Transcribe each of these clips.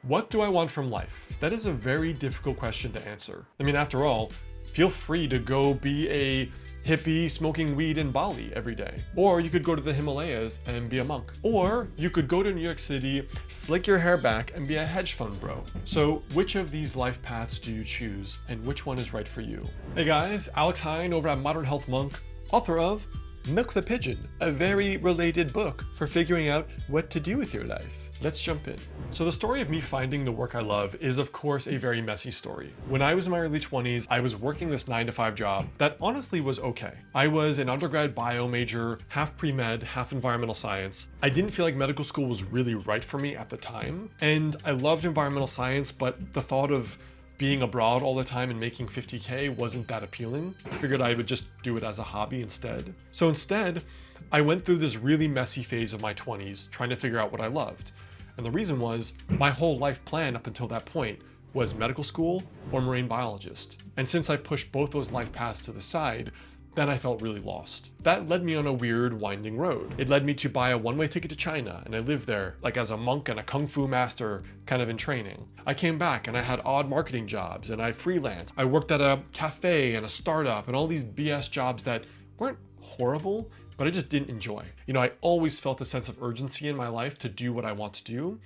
What do I want from life? That is a very difficult question to answer. I mean, after all, feel free to go be a hippie smoking weed in Bali every day. Or you could go to the Himalayas and be a monk. Or you could go to New York City, slick your hair back, and be a hedge fund bro. So which of these life paths do you choose, and which one is right for you? Hey guys, Alex Hine over at Modern Health Monk, author of Milk the Pigeon, a very related book for figuring out what to do with your life. Let's jump in. So the story of me finding the work I love is of course a very messy story. When I was in my early 20s, I was working this 9-to-5 job that honestly was okay. I was an undergrad bio major, half pre-med, half environmental science. I didn't feel like medical school was really right for me at the time. And I loved environmental science, but the thought of being abroad all the time and making 50K wasn't that appealing. I figured I would just do it as a hobby instead. So instead, I went through this really messy phase of my 20s trying to figure out what I loved. And the reason was my whole life plan up until that point was medical school or marine biologist. And since I pushed both those life paths to the side, then I felt really lost. That led me on a weird winding road. It led me to buy a one-way ticket to China, and I lived there like as a monk and a kung fu master kind of in training. I came back and I had odd marketing jobs and I freelanced. I worked at a cafe and a startup and all these BS jobs that weren't horrible, but I just didn't enjoy. You know, I always felt a sense of urgency in my life to do what I want to do.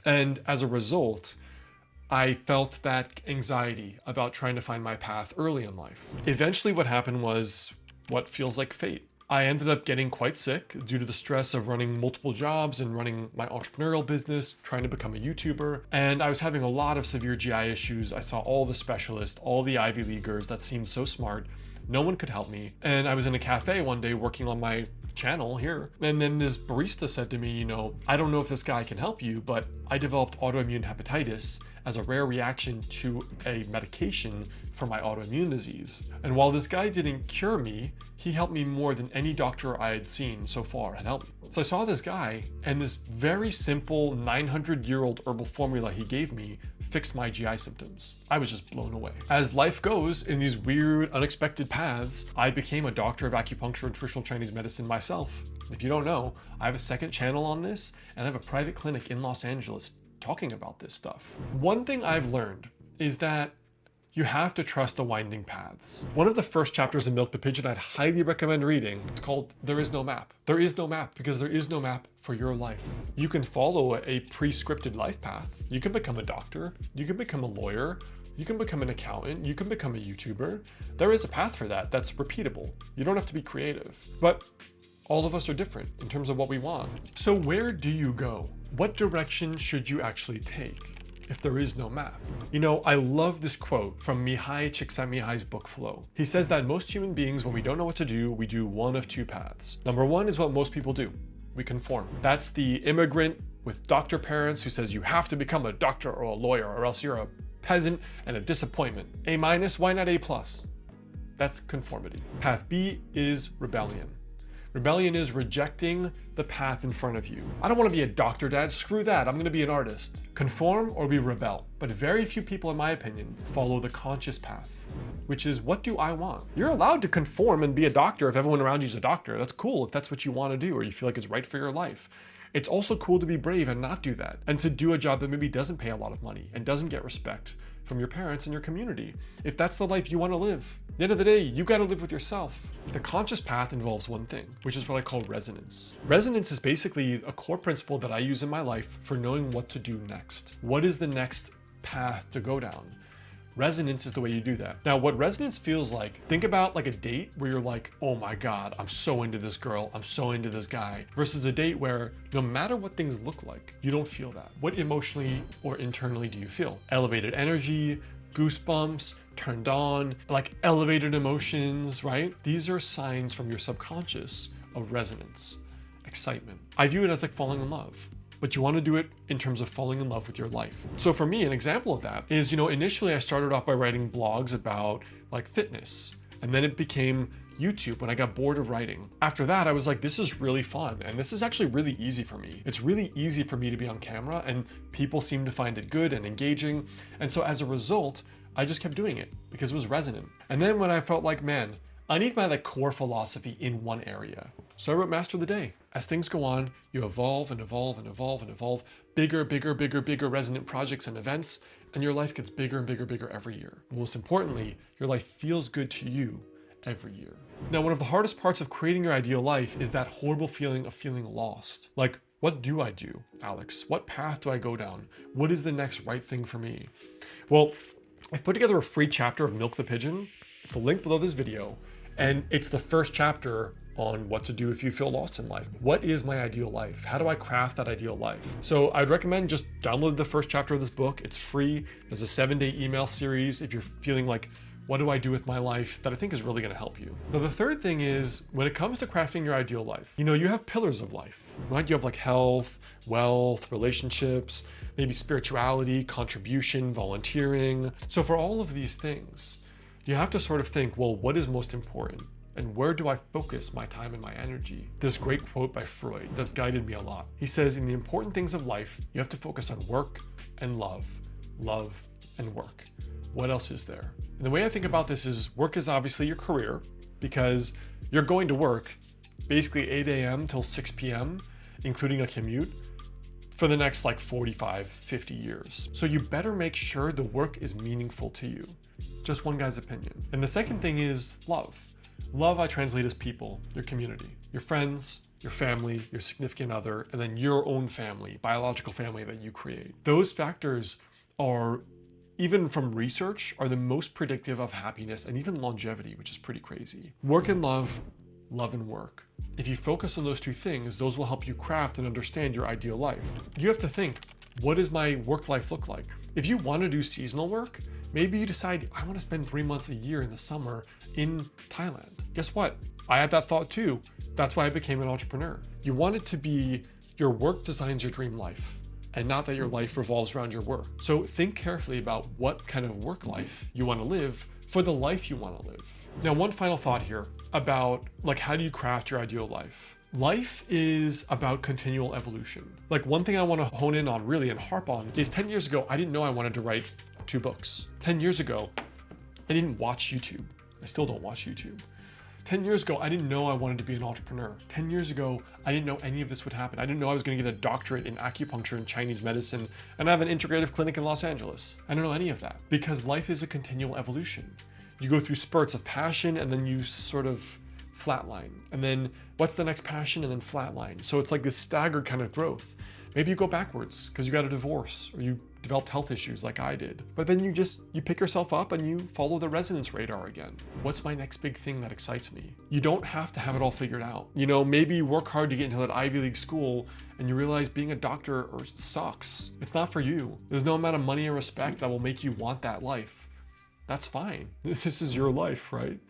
And as a result, I felt that anxiety about trying to find my path early in life. Eventually what happened was what feels like fate. I ended up getting quite sick due to the stress of running multiple jobs and running my entrepreneurial business, trying to become a YouTuber. And I was having a lot of severe GI issues. I saw all the specialists, all the Ivy Leaguers that seemed so smart. No one could help me. And I was in a cafe one day working on my channel here. And then this barista said to me, you know, I don't know if this guy can help you, but I developed autoimmune hepatitis as a rare reaction to a medication for my autoimmune disease. And while this guy didn't cure me, he helped me more than any doctor I had seen so far had helped me. So I saw this guy, and this very simple 900-year-old herbal formula he gave me fixed my GI symptoms. I was just blown away. As life goes in these weird, unexpected paths, I became a doctor of acupuncture and traditional Chinese medicine myself. If you don't know, I have a second channel on this, and I have a private clinic in Los Angeles talking about this stuff. One thing I've learned is that you have to trust the winding paths. One of the first chapters in Milk the Pigeon I'd highly recommend reading. It's called There Is No Map. There is no map because there is no map for your life. You can follow a pre-scripted life path. You can become a doctor, you can become a lawyer, you can become an accountant, you can become a YouTuber. There is a path for that that's repeatable. You don't have to be creative. But all of us are different in terms of what we want. So where do you go? What direction should you actually take if there is no map? You know, I love this quote from Mihai Csikszentmihalyi's book Flow. He says that most human beings, when we don't know what to do, we do one of two paths. Number one is what most people do. We conform. That's the immigrant with doctor parents who says you have to become a doctor or a lawyer or else you're a peasant and a disappointment. A minus, why not A plus? That's conformity. Path B is rebellion. Rebellion is rejecting the path in front of you. I don't want to be a doctor, Dad. Screw that. I'm going to be an artist. Conform or we rebel. But very few people, in my opinion, follow the conscious path, which is what do I want? You're allowed to conform and be a doctor if everyone around you is a doctor. That's cool if that's what you want to do or you feel like it's right for your life. It's also cool to be brave and not do that, and to do a job that maybe doesn't pay a lot of money and doesn't get respect from your parents and your community, if that's the life you want to live. At the end of the day, you got to live with yourself. The conscious path involves one thing, which is what I call resonance. Resonance is basically a core principle that I use in my life for knowing what to do next. What is the next path to go down? Resonance is the way you do that. Now, what resonance feels like, think about like a date where you're like, oh my God, I'm so into this girl, I'm so into this guy, versus a date where no matter what things look like, you don't feel that. What emotionally or internally do you feel? Elevated energy, goosebumps, turned on, like elevated emotions, right? These are signs from your subconscious of resonance, excitement. I view it as like falling in love. But you want to do it in terms of falling in love with your life. So for me, an example of that is, you know, initially I started off by writing blogs about like fitness, and then it became YouTube when I got bored of writing. After that, I was like, this is really fun, and this is actually really easy for me. It's really easy for me to be on camera, and people seem to find it good and engaging. And so as a result, I just kept doing it because it was resonant. And then when I felt like, man, I need my like core philosophy in one area. So I wrote Master of the Day. As things go on, you evolve and evolve and evolve and evolve, bigger, bigger, bigger, bigger resonant projects and events, and your life gets bigger and bigger, bigger every year. Most importantly, your life feels good to you every year. Now, one of the hardest parts of creating your ideal life is that horrible feeling of feeling lost. Like, what do I do, Alex? What path do I go down? What is the next right thing for me? Well, I've put together a free chapter of Milk the Pigeon. It's a link below this video, and it's the first chapter on what to do if you feel lost in life. What is my ideal life? How do I craft that ideal life? So I'd recommend just download the first chapter of this book. It's free. There's a 7-day email series if you're feeling like, what do I do with my life, that I think is really going to help you. Now, the third thing is, when it comes to crafting your ideal life, you have pillars of life, right? You have like health, wealth, relationships, maybe spirituality, contribution, volunteering. So for all of these things, you have to sort of think, well, what is most important? And where do I focus my time and my energy? This great quote by Freud that's guided me a lot. He says, in the important things of life, you have to focus on work and love and work. What else is there? And the way I think about this is, work is obviously your career, because you're going to work basically 8 a.m. till 6 p.m., including a commute, for the next like 45, 50 years. So you better make sure the work is meaningful to you. Just one guy's opinion. And the second thing is love. Love I translate as people, your community, your friends, your family, your significant other, and then your own family, biological family that you create. Those factors are, even from research, are the most predictive of happiness and even longevity, which is pretty crazy. Work and love and work. If you focus on those two things, those will help you craft and understand your ideal life. You have to think, what does my work life look like? If you want to do seasonal work, maybe you decide, I want to spend 3 months a year in the summer in Thailand. Guess what? I had that thought too. That's why I became an entrepreneur. You want it to be your work designs your dream life, and not that your life revolves around your work. So think carefully about what kind of work life you want to live for the life you want to live. Now, one final thought here about like, how do you craft your ideal life? Life is about continual evolution. Like, one thing I want to hone in on really and harp on is 10 years ago, I didn't know I wanted to write 2 books. 10 years ago, I didn't watch YouTube. I still don't watch YouTube. 10 years ago, I didn't know I wanted to be an entrepreneur. 10 years ago, I didn't know any of this would happen. I didn't know I was going to get a doctorate in acupuncture and Chinese medicine and have an integrative clinic in Los Angeles. I don't know any of that, because life is a continual evolution. You go through spurts of passion, and then you sort of flatline. And then what's the next passion? And then flatline. So it's like this staggered kind of growth. Maybe you go backwards because you got a divorce, or you developed health issues like I did. But then you pick yourself up and you follow the resonance radar again. What's my next big thing that excites me? You don't have to have it all figured out. Maybe you work hard to get into that Ivy League school and you realize being a doctor sucks. It's not for you. There's no amount of money or respect that will make you want that life. That's fine. This is your life, right?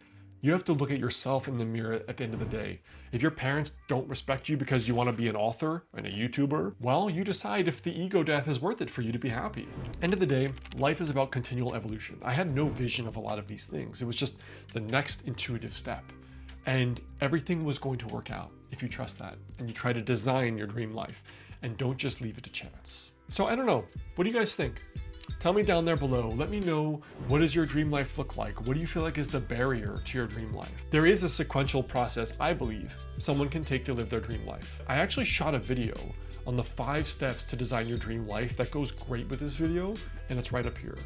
You have to look at yourself in the mirror at the end of the day. If your parents don't respect you because you want to be an author and a YouTuber, well, you decide if the ego death is worth it for you to be happy. End of the day, life is about continual evolution. I had no vision of a lot of these things. It was just the next intuitive step. And everything was going to work out if you trust that and you try to design your dream life and don't just leave it to chance. So I don't know. What do you guys think? Tell me down there below. Let me know, what does your dream life look like? What do you feel like is the barrier to your dream life? There is a sequential process, I believe, someone can take to live their dream life. I actually shot a video on the 5 steps to design your dream life that goes great with this video, and it's right up here.